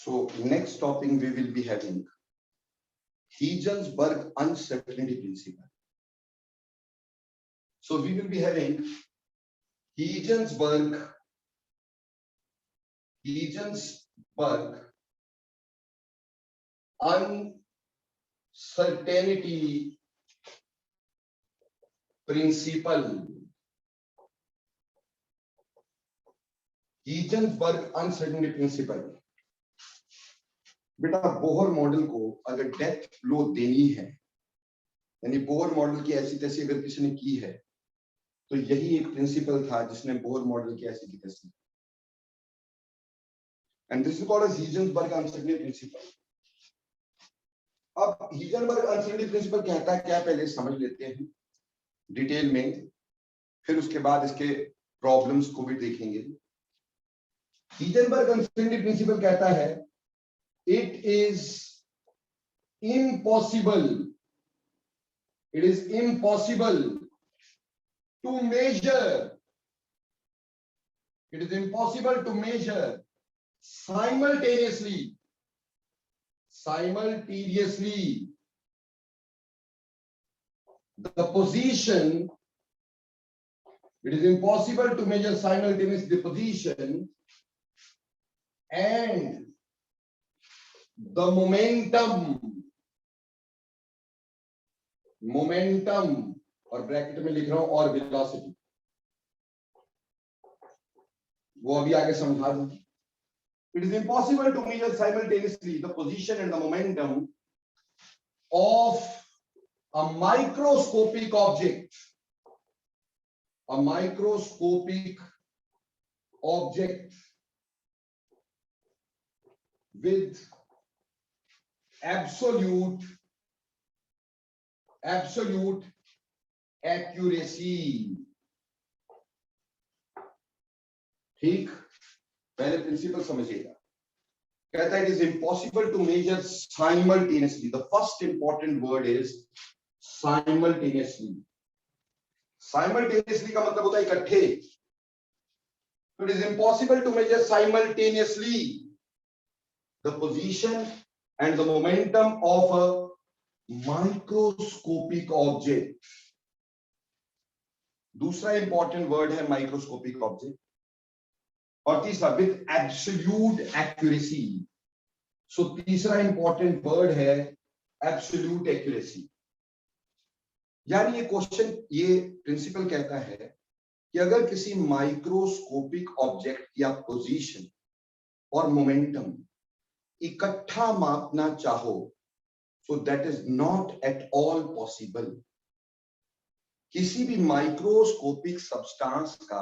So next topic we will be having Higgins-Berg uncertainty principle. So we will be having Higgins-Berg uncertainty principle. Higgins-Berg uncertainty principle. बेटा Bohr model को अगर depth लो देनी है, यानी Bohr model की ऐसी तैसी अगर किसी ने की है, तो यही एक प्रिंसिपल था जिसने बोहर मॉडल की ऐसी की तैसी, and this is called as Heisenberg uncertainty principle. अब हिगेन्सबर्ग अनसर्टेनिटी प्रिंसिपल कहता है क्या, पहले समझ लेते हैं डिटेल में, फिर उसके बाद इसके प्रॉब्लम्स को भी देखेंगे. हिगेन्सबर्ग अनसर्टेनिटी प्रिंसिपल कहता है it is impossible to measure simultaneously the position. It is impossible to measure simultaneously the position and the momentum और ब्रैकेट में लिख रहा हूं और वेलोसिटी, वो अभी आगे समझा दूं. It is impossible to measure simultaneously the position and the momentum of a microscopic object. With absolute accuracy. ठीक, पहले प्रिंसिपल समझिएगा. कहता है it is impossible to measure simultaneously. The first important word is simultaneously. Simultaneously का मतलब होता है इकट्ठे. It is impossible to measure simultaneously the position and the momentum of a microscopic object. दूसरा इंपॉर्टेंट वर्ड है माइक्रोस्कोपिक ऑब्जेक्ट, और तीसरा with absolute accuracy. सो तीसरा इंपॉर्टेंट वर्ड है एब्सोल्यूट एक्यूरेसी. यानी ये क्वेश्चन, ये प्रिंसिपल कहता है कि अगर किसी माइक्रोस्कोपिक ऑब्जेक्ट या पोजीशन और मोमेंटम इकट्ठा मापना चाहो, so that is not at all possible. किसी भी माइक्रोस्कोपिक सब्सटेंस का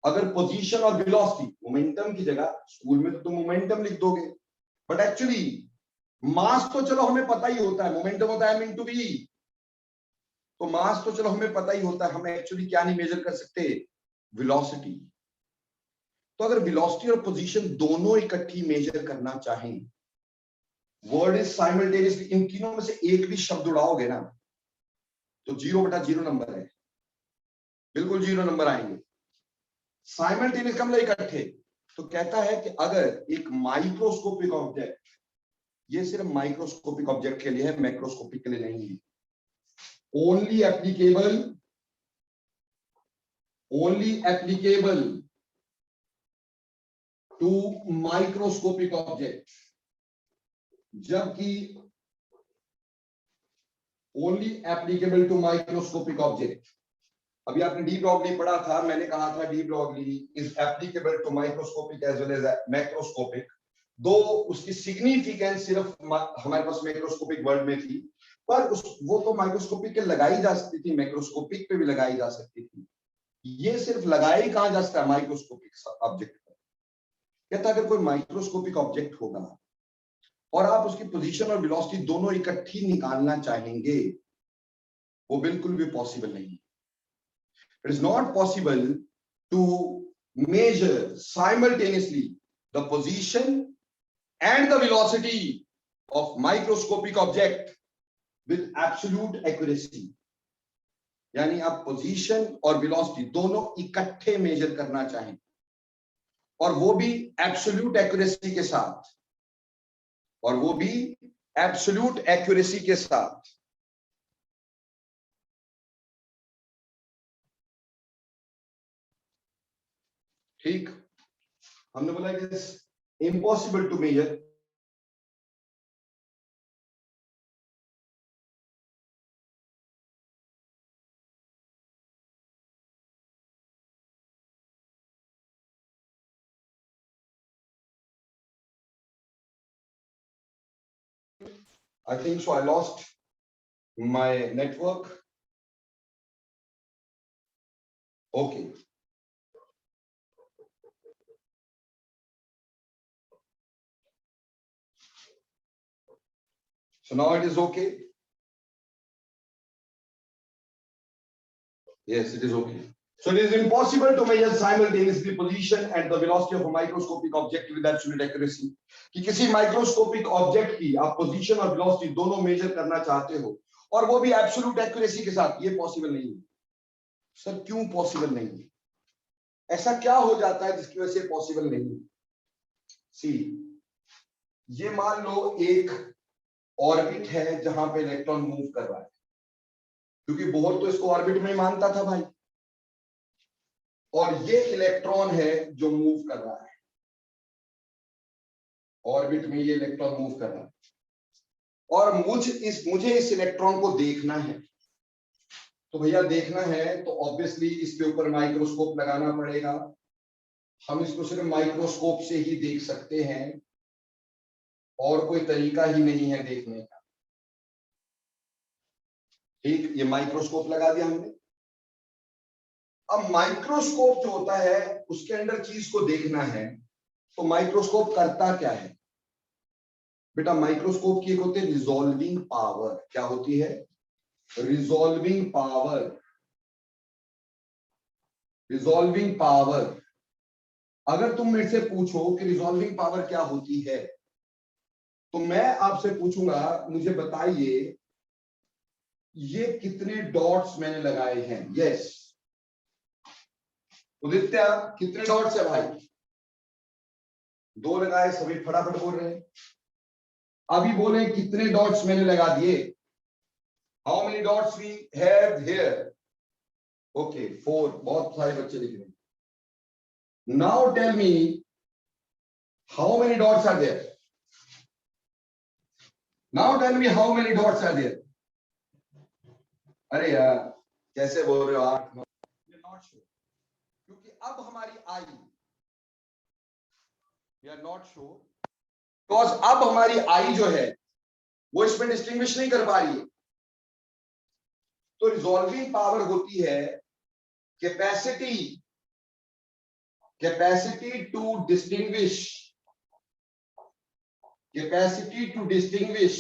अगर पोजीशन और वेलोसिटी, मोमेंटम की जगह स्कूल में तो तुम मोमेंटम लिख दोगे, बट एक्चुअली मास तो चलो हमें पता ही होता है, मोमेंटम होता है m into v, तो मास तो चलो हमें पता ही होता है, हमें एक्चुअली क्या नहीं मेजर कर सकते, वेलोसिटी. तो अगर वेलोसिटी और पोजीशन दोनों इकट्ठी मेजर करना चाहें, वर्ड इज साइमल्टेनियसली, इन तीनों में से एक भी शब्द उड़ाओगे ना तो 0/0 नंबर है, बिल्कुल 0 नंबर आएंगे. साइमल्टेनियस का मतलब इकट्ठे. तो कहता है कि अगर एक माइक्रोस्कोपिक ऑब्जेक्ट, ये सिर्फ माइक्रोस्कोपिक ऑब्जेक्ट के लिए है, मैक्रोस्कोपिक के लिए नहीं है. Only applicable to microscopic object, जबकि only applicable to microscopic object. अभी आपने डी ब्रॉगली पढ़ा था, मैंने कहा था de Broglie is applicable to microscopic as well as macroscopic, though उसकी सिग्निफिकेंस सिर्फ हमारे पास मैक्रोस्कोपिक वर्ड में थी, पर वो तो माइक्रोस्कोपिक के लगाई जा सकती थी, मैक्रोस्कोपिक पे भी लगाई जा सकती थी. ये सिर्फ लगाई कहां जा सकता है, माइक्रोस्कोपिक ऑब्जेक्ट पर. कहता अगर कोई माइक्रोस्कोपिक ऑब्जेक्ट होगा और आप उसकी पोजीशन और वेलोसिटी दोनों इकट्ठी निकालना चाहेंगे, वो बिल्कुल भी पॉसिबल नहीं. It is not possible to measure simultaneously the position and the velocity of microscopic object with absolute accuracy. यानी आप पोजीशन और वेलोसिटी दोनों इकट्ठे मेजर करना चाहें, और वो भी एब्सोल्यूट एक्यूरेसी के साथ, और वो भी एब्सोल्यूट एक्यूरेसी के साथ। ठीक, हमने बोला it is impossible to measure. I think so. I lost my network. Okay. So now it is okay. Yes, it is okay. So it is impossible to measure simultaneously position and the velocity of a microscopic object with absolute accuracy. कि किसी microscopic object की आप position और velocity दोनों major करना चाहते हो और वो भी एब्सोल्यूट एक्यूरेसी के साथ, ये पॉसिबल नहीं है। सर क्यों पॉसिबल नहीं है? ऐसा क्या हो जाता है जिसकी वजह से पॉसिबल नहीं है? सी, ये मान लो एक ऑर्बिट है जहां पे इलेक्ट्रॉन मूव कर रहा है, क्योंकि बोहर तो इसको ऑर्बिट में मानता था भाई, और ये इलेक्ट्रॉन है जो मूव कर रहा है ऑर्बिट में, ये इलेक्ट्रॉन मूव कर रहा है और मुझे इस इलेक्ट्रॉन को देखना है। तो भैया देखना है तो ऑब्वियसली इसके ऊपर माइक्रोस्कोप लगाना पड़ेगा। हम इसको सिर्फ माइक्रोस्कोप से ही देख सकते हैं और कोई तरीका ही नहीं है देखने का। ठीक, ये माइक्रोस्कोप लगा दिया हमने। अब माइक्रोस्कोप जो होता है उसके अंदर चीज को देखना है, तो माइक्रोस्कोप करता क्या है बेटा? माइक्रोस्कोप की एक होती है रिजॉल्विंग पावर। क्या होती है? Resolving power. रिजॉल्विंग पावर, अगर तुम मेरे से पूछो कि रिजॉल्विंग पावर क्या होती है, तो मैं आपसे पूछूंगा मुझे बताइए ये कितने डॉट्स मैंने लगाए हैं। यस उदित्य, कितने डॉट्स है भाई? 2 लगाए, सभी फटाफट बोल रहे हैं। अभी बोले कितने डॉट्स मैंने लगा दिए? How many dots we have here? Okay 4, बहुत सारे बच्चे लिख रहे हैं। Now tell me how many dots are there? Now tell me how many dots are there? अरे यार कैसे बोल रहे हो आप? नॉट श्योर, क्योंकि अब हमारी eye, we are not sure because अब हमारी आई जो है वो इसमें डिस्टिंग्विश नहीं कर पा रही है। तो रिजॉल्विंग पावर होती है capacity to distinguish, capacity to distinguish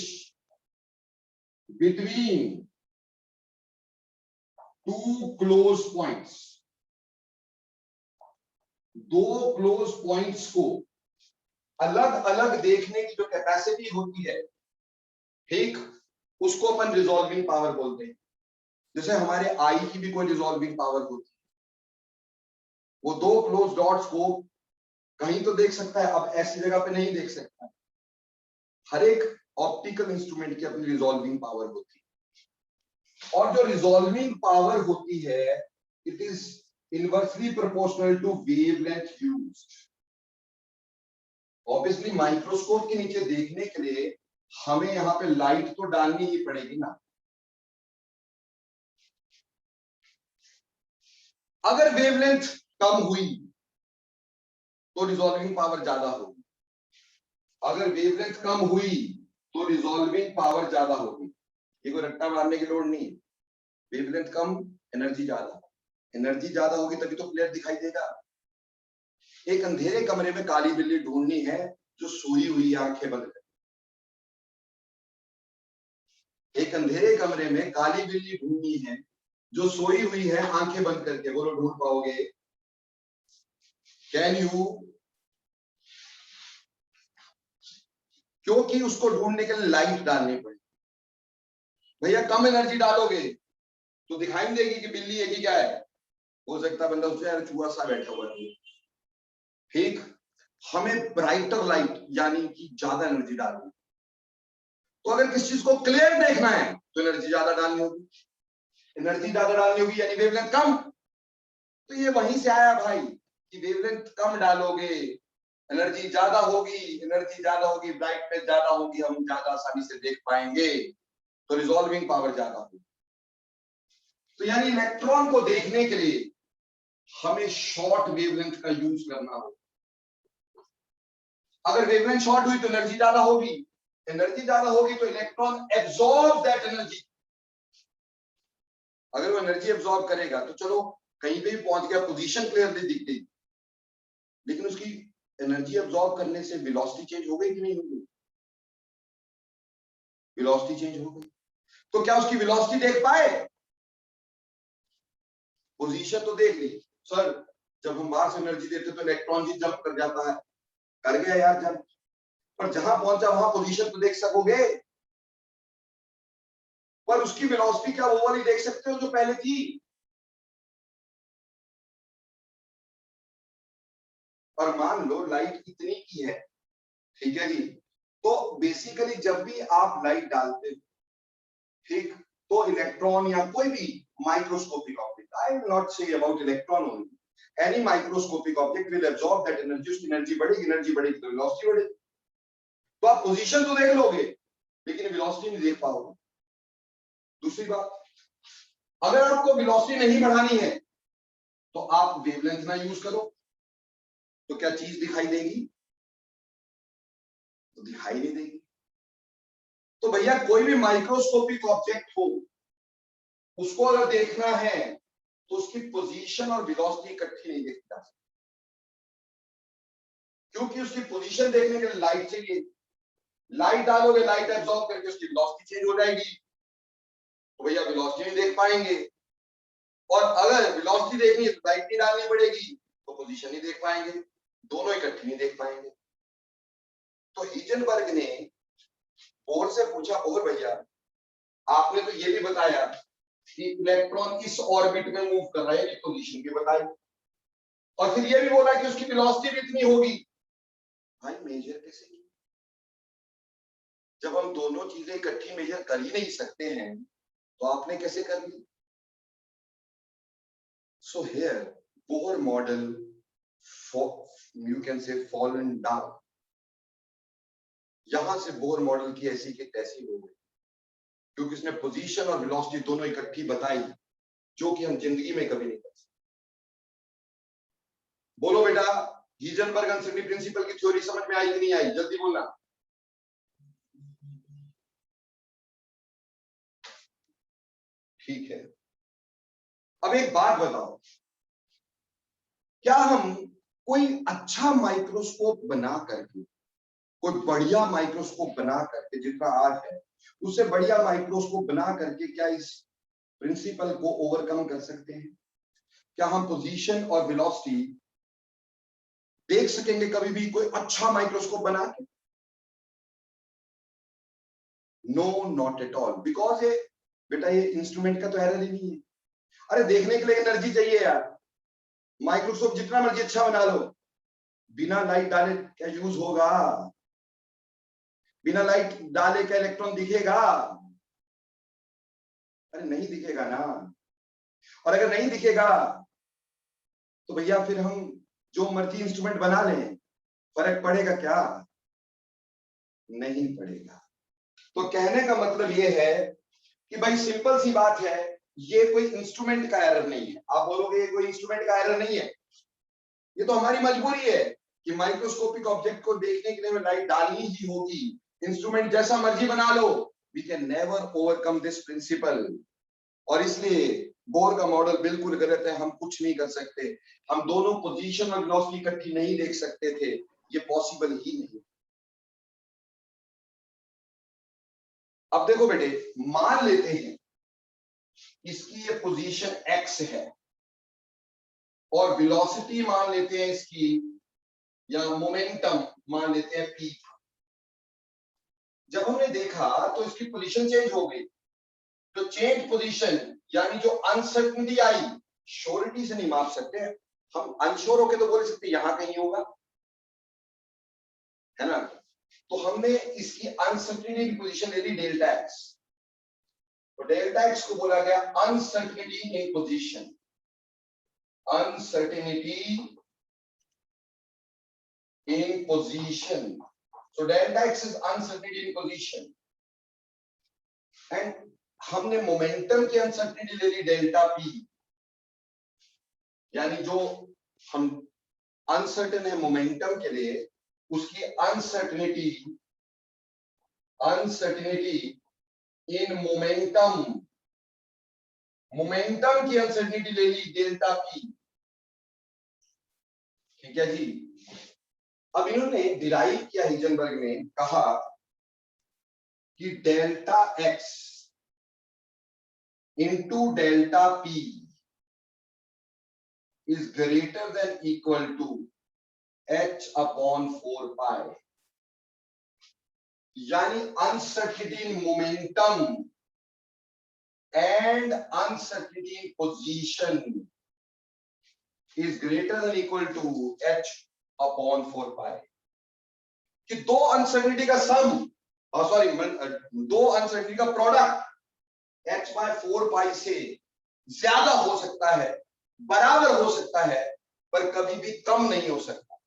between 2 close points. 2 close points को अलग अलग देखने की जो कैपेसिटी होती है, ठीक, उसको अपन रिजॉल्विंग पावर बोलते हैं। जैसे हमारे आई की भी कोई रिजॉल्विंग पावर होती है, वो 2 क्लोज डॉट्स को कहीं तो देख सकता है, अब ऐसी जगह पे नहीं देख सकता। हर एक ऑप्टिकल इंस्ट्रूमेंट की अपनी रिजॉल्विंग पावर होती है, और जो रिजॉल्विंग पावर होती है it is inversely proportional to wavelength used. Obviously microscope के नीचे देखने के लिए हमें यहां पे लाइट तो डालनी ही पड़ेगी ना। अगर वेवलेंथ कम हुई तो रिजॉल्विंग पावर ज्यादा होगी, अगर वेवलेंथ कम हुई तो रिजॉल्विंग पावर ज्यादा होगी। ये कोई रट्टा मारने की लोड़ नहीं है। वेवलेंथ कम, एनर्जी ज्यादा, एनर्जी ज्यादा होगी तभी तो क्लियर दिखाई देगा। एक अंधेरे कमरे में काली बिल्ली ढूंढनी है जो सोई हुई आंखें बंद कर। एक अंधेरे कमरे में काली बिल्ली ढूंढनी है जो सोई हुई है आंखें बंद करके। बोलो ढूंढ पाओगे? Can you? क्योंकि उसको ढूंढने के लिए लाइट डालनी पड़ेगी। भैया कम एनर्जी डालोगे तो दिखाई नहीं देगी कि बिल्ली है कि क्या है। हो सकता बंदा उससे यार चूहा सा बैठा हुआ है। ठीक, हमें ब्राइटर लाइट यानी कि ज्यादा एनर्जी डालनी, तो अगर किसी चीज को क्लियर देखना है तो एनर्जी ज्यादा डालनी होगी, एनर्जी ज्यादा डालनी होगी यानी वेवलेंथ कम। तो ये वहीं से आया भाई कि वेवलेंथ कम डालोगे एनर्जी ज्यादा होगी, एनर्जी ज्यादा होगी ब्राइटनेस ज्यादा होगी, हम ज्यादा आसानी से देख पाएंगे, तो रिजॉल्विंग पावर ज्यादा होगी। तो यानी इलेक्ट्रॉन को देखने के लिए हमें शॉर्ट वेवलेंथ का यूज करना होगा। अगर वेवलेंथ शॉर्ट हुई तो एनर्जी ज्यादा होगी, एनर्जी ज्यादा होगी तो इलेक्ट्रॉन एब्सॉर्ब दैट एनर्जी। अगर वो एनर्जी एब्सॉर्ब करेगा तो चलो कहीं पे भी पहुंच गया, पोजीशन क्लियरली दिख गई, लेकिन उसकी एनर्जी एब्सॉर्ब करने से वेलोसिटी चेंज हो गई कि नहीं हो गई? वेलोसिटी चेंज हो गई। तो क्या उसकी वेलोसिटी देख पाए? पोजीशन तो देख ली सर, जब हम बाहर से एनर्जी देते तो इलेक्ट्रॉन ही जंप कर जाता है, कर गया यार जंप, पर जहां पहुंचा वहां पोजीशन तो देख सकोगे, पर उसकी वेलोसिटी क्या वो वाली देख सकते हो जो पहले थी? और मान लो लाइट इतनी की है, ठीक है जी, तो बेसिकली जब भी आप लाइट डालते हो, ठीक, तो इलेक्ट्रॉन या कोई भी microscopic object, I will not say about electron only, any microscopic object will absorb that energy. उसकी एनर्जी बढ़ेगी, एनर्जी बढ़ेगी तो वेलोसिटी बढ़ेगी। तो आप पोजीशन तो देख लोगे लेकिन वेलोसिटी नहीं देख पाओगे। दूसरी बात, अगर आपको वेलोसिटी नहीं बढ़ानी है तो आप वेवलेंथ ना यूज करो, तो क्या चीज दिखाई देगी? तो दिखाई नहीं देगी। तो भैया कोई भी माइक्रोस्कोपिक ऑब्जेक्ट हो, उसको अगर देखना है तो उसकी पोजीशन और वेलोसिटी इकट्ठी नहीं देखी जा सकती, क्योंकि उसकी पोजीशन देखने के लिए लाइट चाहिए, लाइट डालोगे लाइट एब्सॉर्ब करके उसकी वेलोसिटी चेंज हो जाएगी, तो भैया वेलोसिटी नहीं देख पाएंगे। और अगर वेलोसिटी देखनी है तो लाइट नहीं डालनी पड़ेगी, तो पोजीशन नहीं देख पाएंगे, दोनों इकट्ठी नहीं देख पाएंगे। तो हिजनबर्ग ने बोर से पूछा, बोर भैया आपने तो ये भी बताया कि इलेक्ट्रॉन इस ऑर्बिट में मूव कर रहा है, ये पोजीशन भी बताई, और फिर ये भी बोला कि उसकी वेलोसिटी भी इतनी होगी। भाई मेजर कैसे की? जब हम दोनों चीजें इकट्ठी मेजर कर ही नहीं सकते हैं तो आपने कैसे कर ली? So here Bohr model, you can say fallen down, यहां से बोर मॉडल की ऐसी की तैसी हो गई, क्योंकि उसने पोजीशन और वेलोसिटी दोनों इकट्ठी बताई, जो कि हम जिंदगी में कभी नहीं कर सकते। बोलो बेटा, हिजनबर्ग अनसर्टेनिटी प्रिंसिपल की थ्योरी समझ में आई कि नहीं आई? जल्दी बोलना। ठीक है, अब एक बात बताओ, क्या हम कोई अच्छा माइक्रोस्कोप बना करके, कोई बढ़िया माइक्रोस्कोप बना करके, जितना आज है उससे बढ़िया माइक्रोस्कोप बना करके क्या इस प्रिंसिपल को ओवरकम कर सकते हैं? क्या हम पोजीशन और वेलोसिटी देख सकेंगे कभी भी कोई अच्छा माइक्रोस्कोप बना के? No, not at all, because ये बेटा ये इंस्ट्रूमेंट का तो एरर ही नहीं है। अरे देखने के लिए एनर्जी चाहिए यार, माइक्रोस्कोप जितना मर्जी अच्छा बना लो, बिना लाइट डाले क्या यूज होगा? बिना लाइट डाले क्या इलेक्ट्रॉन दिखेगा? अरे नहीं दिखेगा ना। और अगर नहीं दिखेगा तो भैया फिर हम जो मर्जी इंस्ट्रूमेंट बना लें, फर्क पड़ेगा क्या? नहीं पड़ेगा। तो कहने का मतलब ये है कि भाई सिंपल सी बात है, ये कोई इंस्ट्रूमेंट का एरर नहीं है। आप बोलोगे ये कोई इंस्ट्रूमेंट का एरर नहीं है, ये तो हमारी मजबूरी है कि माइक्रोस्कोपिक ऑब्जेक्ट को देखने के लिए लाइट डालनी ही होगी। इंस्ट्रूमेंट जैसा मर्जी बना लो, we can never overcome this principle. और इसलिए बोर का मॉडल बिल्कुल गलत है, हम कुछ नहीं कर सकते, हम दोनों पोजीशन और वेलोसिटी इकट्ठी नहीं देख सकते थे, ये पॉसिबल ही नहीं। अब देखो बेटे, मान लेते हैं इसकी ये पोजीशन x है और वेलोसिटी मान लेते हैं इसकी, या मोमेंटम मान लेते हैं p। जब हमने देखा तो इसकी पोजीशन चेंज हो गई, तो चेंज पोजीशन यानी जो अनसर्टेनिटी आई, श्योरिटी से नहीं माप सकते, हम अनश्योर होके तो बोल सकते यहां कहीं होगा, है ना? तो हम हमने इसकी अनसर्टेनिटी की पोजीशन ले ली डेल्टा एक्स, तो डेल्टा एक्स को बोला गया uncertainty in position, uncertainty in position, so delta x is uncertainty in position and हमने मोमेंटम की अनसर्टेनिटी ले ली डेल्टा p, यानी जो हम अनसर्टेन है मोमेंटम के लिए उसकी अनसर्टेनिटी इन मोमेंटम, मोमेंटम की अनसर्टेनिटी ले ली डेल्टा p। ठीक है जी। अब इन्होंने डिराइव किया, हिजनबर्ग ने कहा कि delta x into delta p is greater than equal to h upon 4 pi, यानी uncertainty in momentum and uncertainty in position is greater than equal to h upon 4 pi, कि दो अनसर्टेनिटी का sum, sorry दो uncertainty का product h by 4 pi से ज्यादा हो सकता है, बराबर हो सकता है, पर कभी भी कम नहीं हो सकता।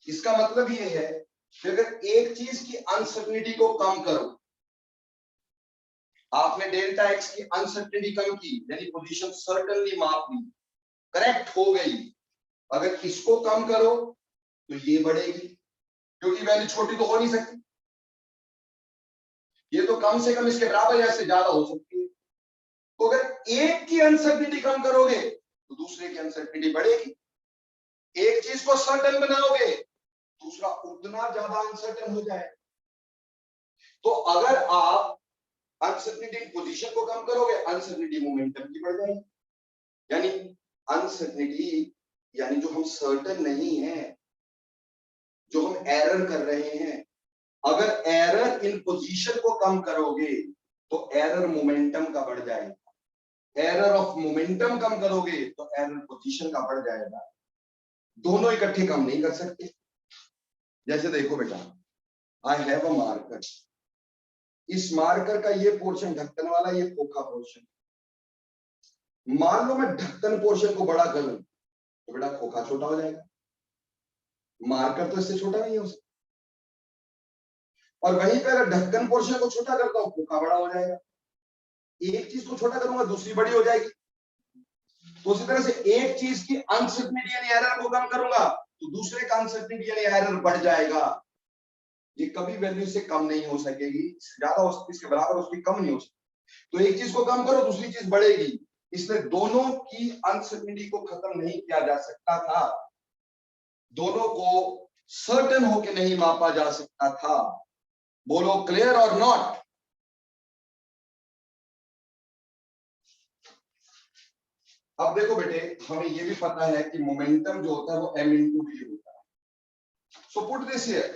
इसका मतलब यह है कि अगर एक चीज की अनसर्टेनिटी को कम करो, आपने डेल्टा एक्स की अनसर्टेनिटी कम की, यानी पोजीशन सर्टेनली माप ली, करेक्ट हो गई, अगर इसको कम करो तो ये बढ़ेगी, क्योंकि वैल्यू छोटी तो हो नहीं सकती, ये तो कम से कम इसके बराबर या इससे ज्यादा हो सकती है। तो अगर एक की अनसर्टेनिटी कम करोगे तो दूसरे की अनसर्टेनिटी बढ़ेगी, एक चीज को सर्टेन बनाओगे दूसरा उतना ज्यादा अनसर्टेन हो जाए। तो अगर आप अनसर्टेनिटी पोजीशन को कम करोगे, अनसर्टेनिटी मोमेंटम की बढ़ जाएगी, यानी अनसर्टेनिटी यानी जो हम सर्टेन नहीं है, जो हम एरर कर रहे हैं, अगर एरर इन पोजीशन को कम करोगे तो एरर मोमेंटम का बढ़ जाएगा, एरर ऑफ मोमेंटम कम करोगे तो एरर पोजीशन का बढ़ जाएगा, दोनों इकट्ठे कम नहीं कर सकते। जैसे देखो बेटा, आई हैव अ मार्कर, इस मार्कर का ये पोर्शन ढक्कन वाला, ये खोखा पोर्शन, मान लो मैं ढक्कन पोर्शन को बड़ा करूं तो बेटा खोखा छोटा हो जाएगा, मार्कर तो इससे छोटा नहीं हो सकता, और वहीं पे अगर ढक्कन पोर्शन को छोटा करता हूं खोखा बड़ा हो जाएगा, एक चीज को छोटा करूंगा दूसरी बड़ी हो जाएगी। तो उसी तरह से एक चीज की अनसर्टेनिटी यानी एरर को कम करूंगा तो दूसरे का अनसर्टेनिटी यानी एरर बढ़ जाएगा, ये कभी वैल्यू से कम नहीं हो सकेगी, ज्यादा हो सकती, इसके बराबर उसकी कम नहीं हो सकती। तो एक चीज को कम करो दूसरी चीज बढ़ेगी, इसलिए दोनों की अनसर्टेनिटी को खत्म नहीं किया जा सकता था, दोनों को सर्टेन होके नहीं मापा जा सकता था। बोलो क्लियर और नॉट? अब देखो बेटे, हमें ये भी पता है कि मोमेंटम जो होता है वो m इंटू v होता है। So put this here,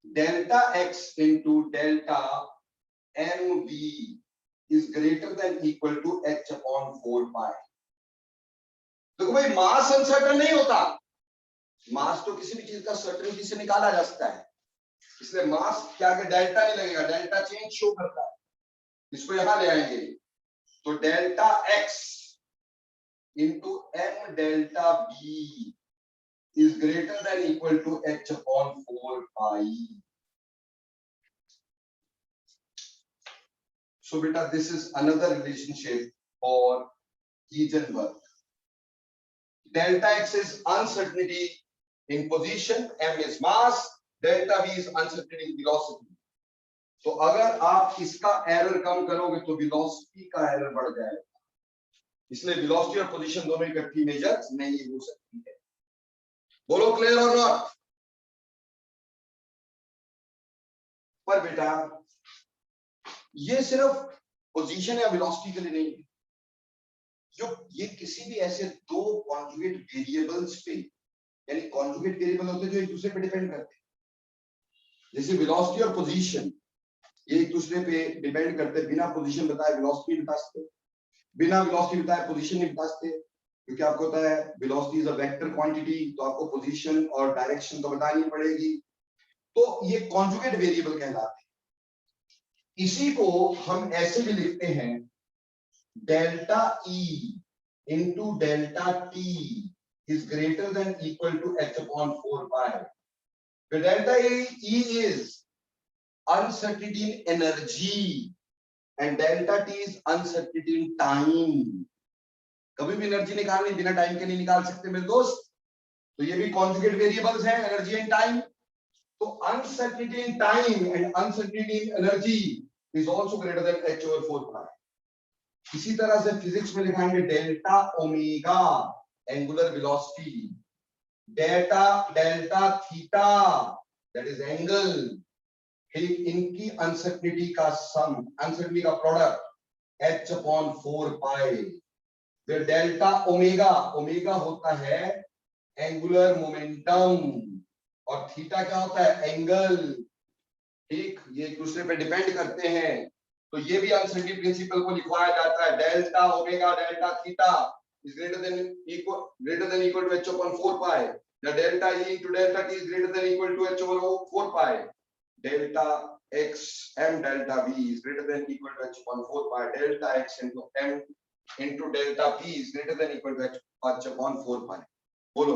delta x into delta mv is greater than equal to h upon 4 pi. देखो भाई, मास अनसर्टेन नहीं होता, मास तो किसी भी चीज का सर्टेनिटी से निकाला जा सकता है, इसलिए मास क्या है, डेल्टा नहीं लगेगा, डेल्टा चेंज शो करता है, इसको यहां ले आएंगे तो delta x into m delta b is greater than equal to h upon 4 pi. So beta, this is another relationship for Heisenberg. Delta x is uncertainty in position, m is mass, delta v is uncertainty in velocity. तो अगर आप इसका error कम करोगे तो velocity का error बढ़ जाएगा, इसलिए वेलोसिटी और पोजीशन दोनों इकट्ठी मेजर नहीं हो सकती है। बोलो क्लियर और नॉट? पर बेटा ये सिर्फ पोजीशन या वेलोसिटी के लिए नहीं है, जो ये किसी भी ऐसे दो कॉन्जुगेट वेरिएबल्स पे, यानी कॉन्जुगेट वेरिएबल होते हैं जो एक दूसरे पे डिपेंड करते हैं, जैसे वेलोसिटी और पोजीशन, ये एक दूसरे पे डिपेंड करते हैं, बिना पोजीशन बताए वेलोसिटी बता सकते, बिना वेलोसिटी बताए पोजीशन नहीं बता सकते, क्योंकि आपको पता है velocity is a vector quantity, तो आपको पोजीशन और डायरेक्शन तो बतानी पड़ेगी। तो ये कॉन्जुगेट वेरिएबल कहलाते हैं। इसी को हम ऐसे भी लिखते हैं, delta E into delta T is greater than equal to h upon 4 pi. Delta E is uncertainty in energy and delta t is uncertainty in time। कभी भी एनर्जी निकालनी बिना टाइम के नहीं निकाल सकते मेरे दोस्त। तो ये भी कॉन्जुगेट वेरिएबल्स हैं, एनर्जी एंड टाइम। तो uncertainty in time and uncertainty in energy is also greater than h over 4 pi. इसी तरह से फिजिक्स में लिखाएंगे delta omega angular velocity, delta theta that is angle, इनकी अनसर्टेनिटी का सम, अनसर्टेनिटी का प्रोडक्ट h अपॉन 4 पाई। फिर delta omega, omega होता है एंगुलर मोमेंटम और थीटा क्या होता है एंगल। ठीक, ये एक दूसरे पे डिपेंड करते हैं। तो ये भी अनसर्टेनिटी प्रिंसिपल को लिखवाया जाता है, delta omega delta theta is greater than equal to h upon 4 pi. The delta e into delta t is greater than equal to h over 4 pi. Delta x m delta v is greater than equal to h upon 4 pi. Delta x into m into delta p is greater than equal to h upon 4 pi. बोलो,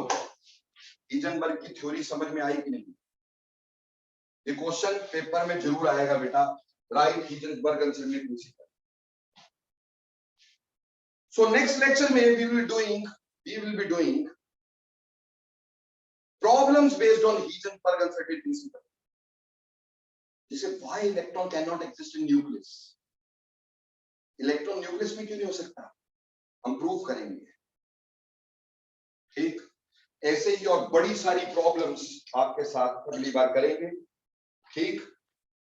Heisenberg की theory समझ में आई कि नहीं? ये question paper में जरूर आएगा बेटा, right Heisenberg uncertainty principle. So next lecture में we will be doing problems based on Heisenberg uncertainty principle. जैसे why electron cannot exist in nucleus? Electron nucleus में क्यों नहीं हो सकता? हम प्रूव करेंगे। ठीक, ऐसे ही और बड़ी सारी प्रॉब्लम्स आपके साथ अगली बार करेंगे। ठीक,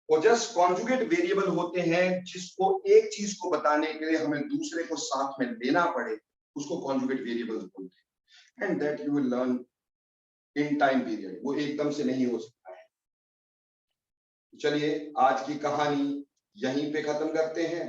और जस्ट कॉन्जुगेट वेरिएबल होते हैं जिसको एक चीज को बताने के लिए हमें दूसरे को साथ में लेना पड़े, उसको कॉन्जुगेट वेरिएबल बोलते हैं। And that you will learn in time period, वो एकदम से नहीं हो सकता है। चलिए आज की कहानी यहीं पे खत्म करते हैं।